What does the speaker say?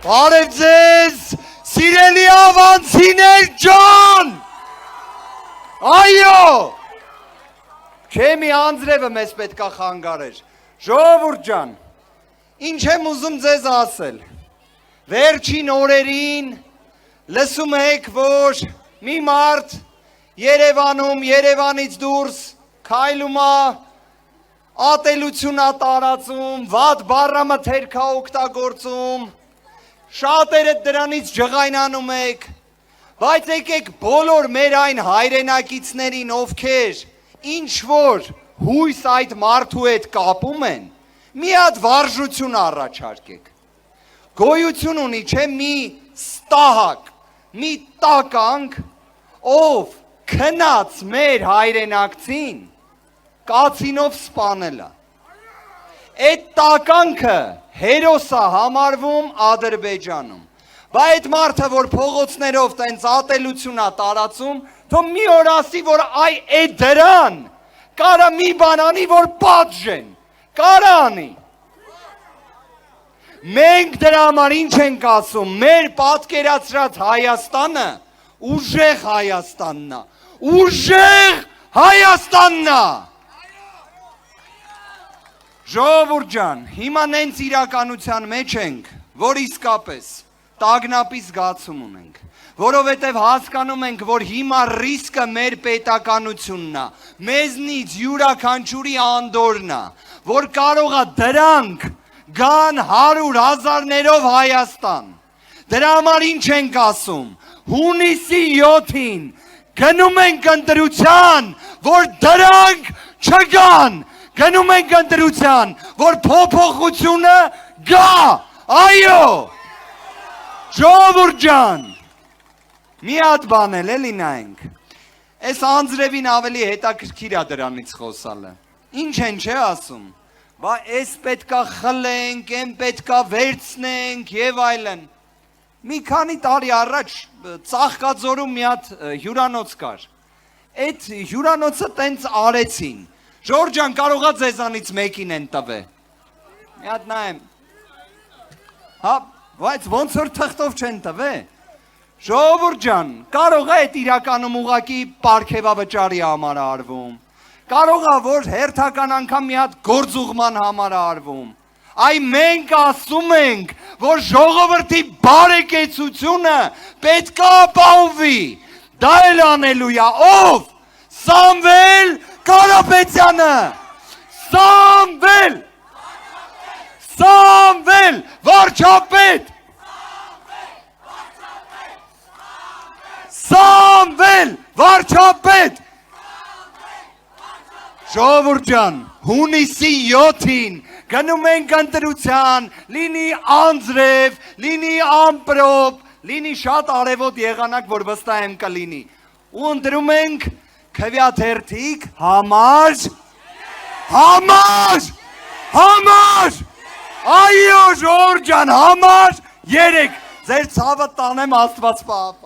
Բարև ձեզ, սիրելի ավանցիներ ջան, այո, չէ մի անձրևը մեզ պետքա խանգարեր, ժողովուրդ ջան, ինչ եմ ուզում ձեզ ասել, վերջին օրերին լսում եք, որ մի մարդ Երևանում, Երևանից դուրս քայլում է, ատելություն է տարածում, վատ բառամթերք է օգտագործում, շատերը դրանից ջղայնանում եք, բայց եկեք բոլոր մեր այն հայրենակիցներին, ովքեր ինչ որ հույս այդ մարդու հետ կապում են, մի հատ վարժություն առաջարկեք, գոյություն ունի, չէ, մի ստահակ, մի տականք, ով քնած մեր հայրենակցին կացինով սպանել է, այդ տականքը հերոս է համարվում Ադրբեջանում, բա այդ մարդը, որ փողոցներով տենց ատելություն է տարածում, թող մի օր ասի, որ այ այդ դրան կարա մի բան անի, որ պատժեն, կարա անի, մենք դրա համար ինչ ենք ասում, մեր պատկերացրած Հայաստանը ուժեղ Հայաստանն է, ուժեղ Հայաստանն է, ժողովուրդ ջան, հիմա նենց իրականության մեջ ենք, որ իսկապես տագնապի զգացում ունենք, որովհետև հասկանում ենք, որ հիմա ռիսկը մեր պետականությունն է, մեզնից յուրաքանչյուրի անդորն է, որ կարող է դրանք գան 100,000-ներով Հայաստան, դրա համար ինչ ենք ասում, հունիսի 7-ին գնում ենք ընտրության, որ դրանք չգան, գնում ենք ընտրության, որ փոփոխությունը գա, այո, ժողովուրդ ջան, մի հատ բան էլ էլի նայենք, այս անձրևին ավելի հետաքրքիր է դրանից խոսալը, ինչ են չէ ասում, բա այս պետքա խլենք, են պետքա վերցնենք եւ այլն, մի քանի տարի առաջ Ծաղկաձորում մի հատ հյուրանոց կար, այդ հյուրանոցը տենց արեցին, Ժորժ ջան, կարողա ձեզանից մեկին են տվել, մի հատ նայեմ, հա, բայց ոնց որ թղթով չեն տվել, ժողովուրդ ջան, կարող է այդ իրականում ուղղակի պարգևավճարի համար արվում, կարող է որ հերթական անգամ մի հատ գործուղման համար արվում, այ մենք ասում ենք, որ ժողովրդի բարեկեցությունը պետք է ապահովվի, դա էլ անելու է, ով, Սամվել Կարապետյանը, Սամվել վարչապետ, Սամվել վարչապետ, ժողովուրդ ջան, հունիսի 7-ին գնում ենք ընտրության, լինի անձրև, լինի ամպրոպ, լինի շատ արևոտ եղանակ, որ վստահ եմ կլինի, ու ընտրում ենք Քվյաթերթիկ համար, այո ժողովուրդ ջան, համար 3, ձեր ցավը տանեմ Աստված պահապան։